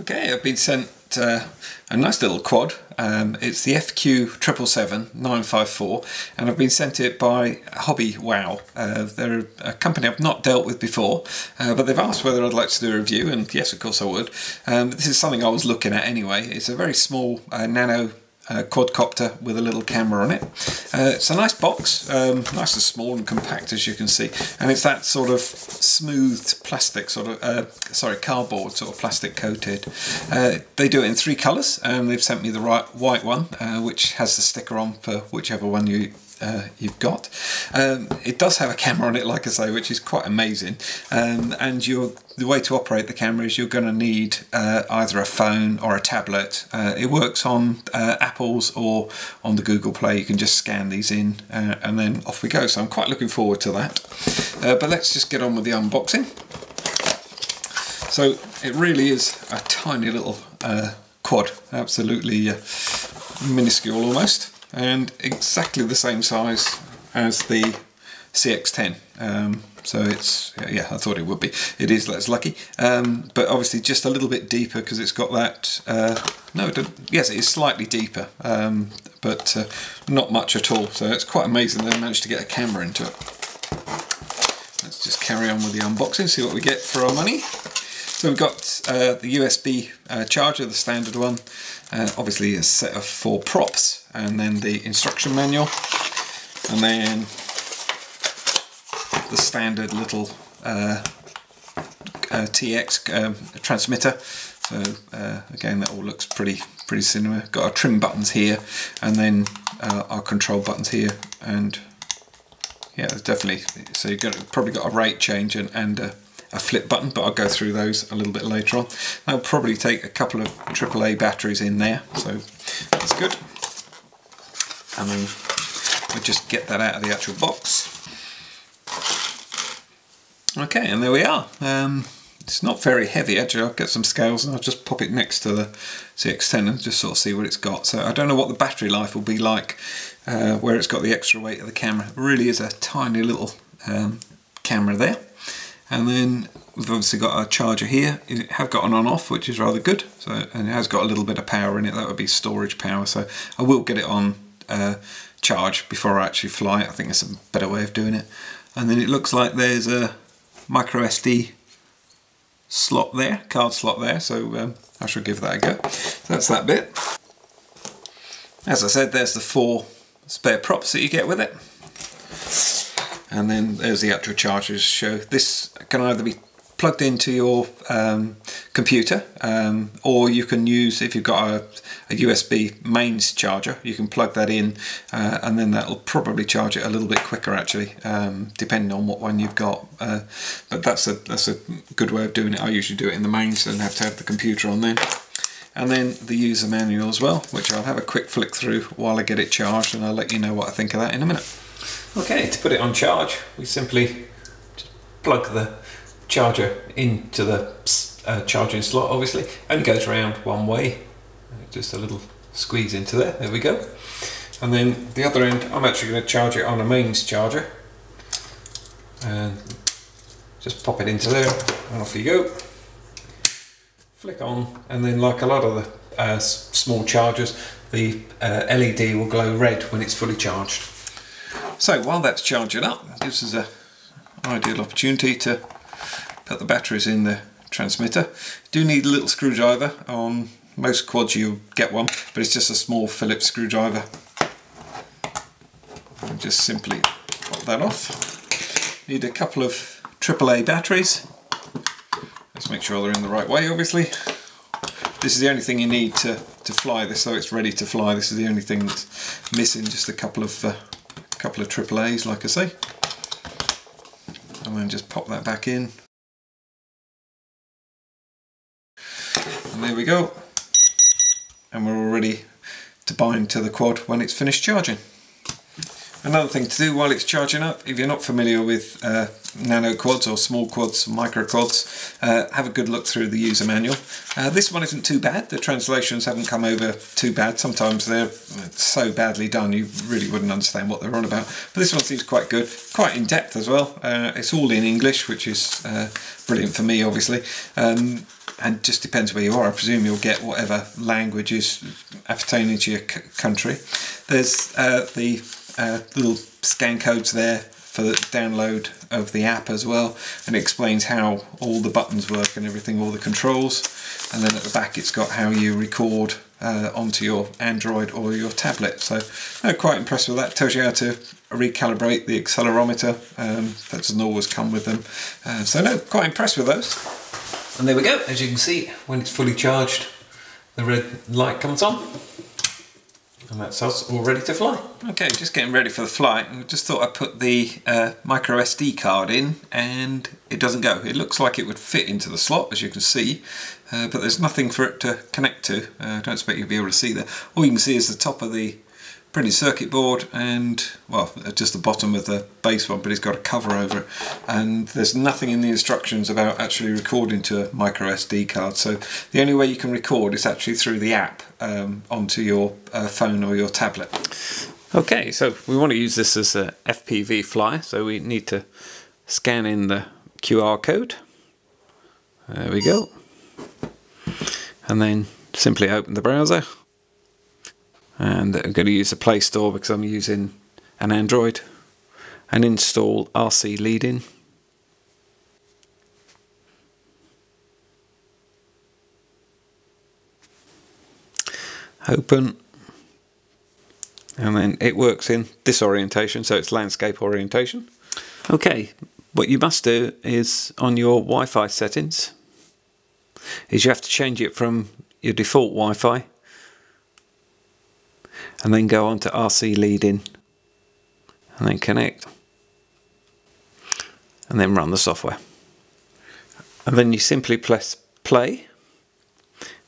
Okay, I've been sent a nice little quad. It's the FQ777 954, and I've been sent it by HobbyWOW. They're a company I've not dealt with before, but they've asked whether I'd like to do a review, and yes, of course I would. This is something I was looking at anyway. It's a very small Nano quadcopter with a little camera on it. It's a nice box, nice and small and compact, as you can see, and it's that sort of smoothed plastic, cardboard sort of plastic coated. They do it in 3 colours, and they've sent me the white one, which has the sticker on for whichever one you've got. It does have a camera on it, like I say, which is quite amazing, and the way to operate the camera is you're going to need either a phone or a tablet. It works on Apple's or on the Google Play. You can just scan these in and then off we go. So I'm quite looking forward to that. But let's just get on with the unboxing. So it really is a tiny little quad, absolutely minuscule almost, and exactly the same size as the CX10. So it's, yeah, I thought it would be. It is, that's lucky. But obviously just a little bit deeper because it's got that, yes, it is slightly deeper, but not much at all. So it's quite amazing they managed to get a camera into it. Let's just carry on with the unboxing, see what we get for our money. So we've got the USB charger, the standard one, obviously a set of 4 props, and then the instruction manual, and then the standard little TX transmitter. So again, that all looks pretty similar. Got our trim buttons here, and then our control buttons here, and yeah, there's definitely, so you've probably got a rate change and a flip button, but I'll go through those a little bit later on. That'll probably take a couple of AAA batteries in there, so that's good. And then we'll just get that out of the actual box. Okay, and there we are. It's not very heavy actually. I'll get some scales and I'll just pop it next to the CX10 and just sort of see what it's got. So I don't know what the battery life will be like where it's got the extra weight of the camera. It really is a tiny little camera there. And then we've obviously got our charger here. It have got an on-off, which is rather good. So, and it has got a little bit of power in it. That would be storage power. So I will get it on charge before I actually fly. I think that's a better way of doing it. And then it looks like there's a micro SD slot there, card slot there. So I shall give that a go. So that's that bit. As I said, there's the 4 spare props that you get with it. And then there's the actual chargers show. This can either be plugged into your computer, or you can use, if you've got a USB mains charger, you can plug that in, and then that'll probably charge it a little bit quicker actually, depending on what one you've got. But that's a good way of doing it. I usually do it in the mains and have to have the computer on then. And then the user manual as well, which I'll have a quick flick through while I get it charged, and I'll let you know what I think of that in a minute. Okay, to put it on charge, we simply just plug the charger into the charging slot. Obviously, only goes around one way, just a little squeeze into there, there we go. And then the other end, I'm actually going to charge it on a mains charger, and just pop it into there and off you go. Flick on, and then like a lot of the small chargers, the LED will glow red when it's fully charged. So while that's charging up, it gives us an ideal opportunity to put the batteries in the transmitter. You do need a little screwdriver. On most quads you'll get one, but it's just a small Phillips screwdriver. And just simply pop that off. Need a couple of AAA batteries. Let's make sure they're in the right way, obviously. This is the only thing you need to fly this, so it's ready to fly. This is the only thing that's missing, just a couple of AAAs, like I say. And then just pop that back in. And there we go. And we're all ready to bind to the quad when it's finished charging. Another thing to do while it's charging up, if you're not familiar with nano quads or small quads, micro quads, have a good look through the user manual. This one isn't too bad. The translations haven't come over too bad. Sometimes they're so badly done you really wouldn't understand what they're on about. But this one seems quite good, quite in depth as well. It's all in English, which is brilliant for me, obviously. And just depends where you are. I presume you'll get whatever language is appertaining to your country. There's the little scan codes there for the download of the app as well, and it explains how all the buttons work and everything, all the controls. And then at the back it's got how you record onto your Android or your tablet. So quite impressed with that. Tells you how to recalibrate the accelerometer. That doesn't always come with them. So no, quite impressed with those. And there we go. As you can see, when it's fully charged, the red light comes on. And that's us all ready to fly. Okay, just getting ready for the flight, and I just thought I'd put the micro SD card in, and it doesn't go. It looks like it would fit into the slot, as you can see, but there's nothing for it to connect to. I don't expect you'll be able to see that. All you can see is the top of the printed circuit board and, well, just the bottom of the base one, but it's got a cover over it, and there's nothing in the instructions about actually recording to a micro SD card. So the only way you can record is actually through the app onto your phone or your tablet. Okay, so we want to use this as a FPV fly, so we need to scan in the QR code. There we go. And then simply open the browser. And I'm going to use the Play Store because I'm using an Android, and install RC Lead-In. Open, and then it works in this orientation, so it's landscape orientation. Okay, what you must do is on your Wi-Fi settings is you have to change it from your default Wi-Fi and then go on to RC Lead-In and then connect and then run the software, and then you simply press play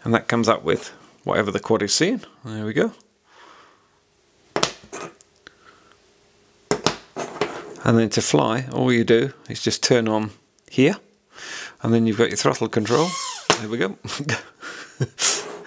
and that comes up with whatever the quad is seeing. There we go. And then to fly, all you do is just turn on here, and then you've got your throttle control. There we go.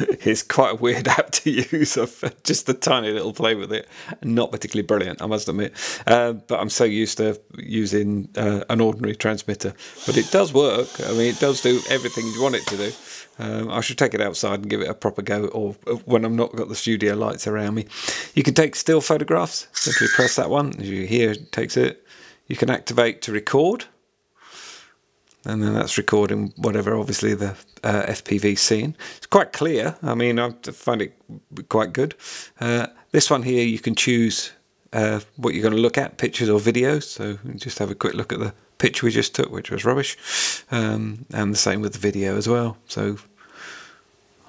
It's quite a weird app to use. I've just a tiny little play with it. Not particularly brilliant, I must admit. But I'm so used to using an ordinary transmitter. But it does work. I mean, it does do everything you want it to do. I should take it outside and give it a proper go, or when I'm not got the studio lights around me. You can take still photographs. Simply press that one. As you hear, it takes it. You can activate to record, and then that's recording whatever obviously the FPV's seeing. It's quite clear. I mean, I find it quite good. This one here, you can choose what you're going to look at, pictures or videos. So just have a quick look at the picture we just took, which was rubbish, and the same with the video as well. So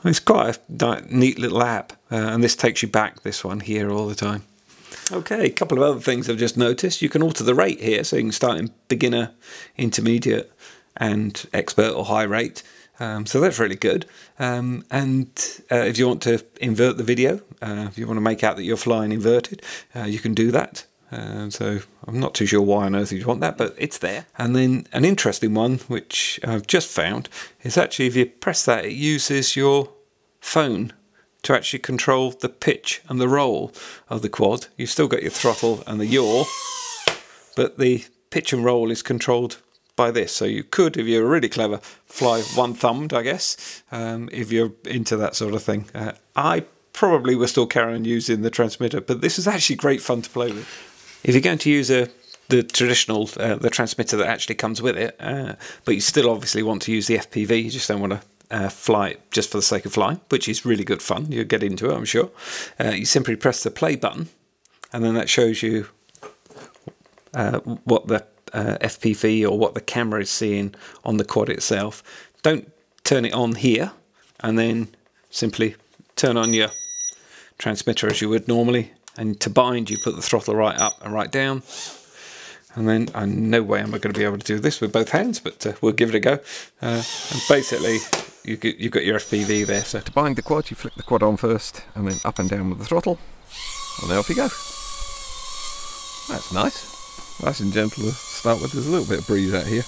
it's quite a neat little app, and this takes you back, this one here, all the time. Okay, a couple of other things I've just noticed. You can alter the rate here, so you can start in beginner, intermediate and expert or high rate. So that's really good. And if you want to invert the video, if you want to make out that you're flying inverted, you can do that. So I'm not too sure why on earth you'd want that, but it's there. And then an interesting one, which I've just found, is actually if you press that, it uses your phone to actually control the pitch and the roll of the quad. You've still got your throttle and the yaw, but the pitch and roll is controlled by this. So you could, if you're really clever, fly one-thumbed, I guess, if you're into that sort of thing. I probably will still carry on using the transmitter, but this is actually great fun to play with. If you're going to use the traditional, the transmitter that actually comes with it, but you still obviously want to use the FPV, you just don't want to fly it just for the sake of flying, which is really good fun. You'll get into it, I'm sure. You simply press the play button, and then that shows you what the FPV or what the camera is seeing on the quad itself. Don't turn it on here, and then simply turn on your transmitter as you would normally, and to bind you put the throttle right up and right down, and then no way am I going to be able to do this with both hands, but we'll give it a go. And basically you've got your FPV there. So to bind the quad, you flick the quad on first and then up and down with the throttle, and there off you go. That's nice. Nice and gentle to start with. There's a little bit of breeze out here.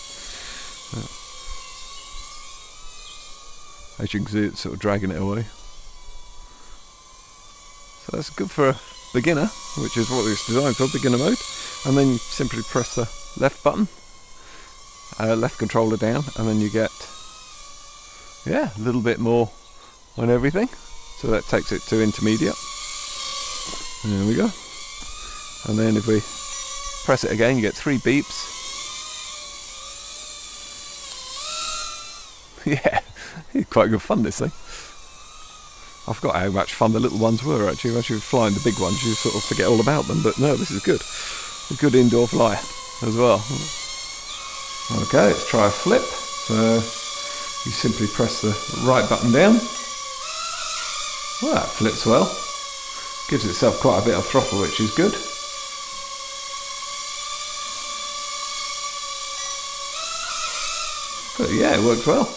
As you can see, it's sort of dragging it away. So that's good for a beginner, which is what it's designed for, beginner mode. And then you simply press the left button, left controller down, and then you get, yeah, a little bit more on everything. So that takes it to intermediate. There we go. And then if we press it again, you get 3 beeps. Yeah, it's quite good fun, this thing. I forgot how much fun the little ones were actually. As you're flying the big ones, you sort of forget all about them. But no, this is good. A good indoor fly as well. Okay, let's try a flip. So you simply press the right button down. Well, that flips well. Gives itself quite a bit of throttle, which is good. But yeah, it works well.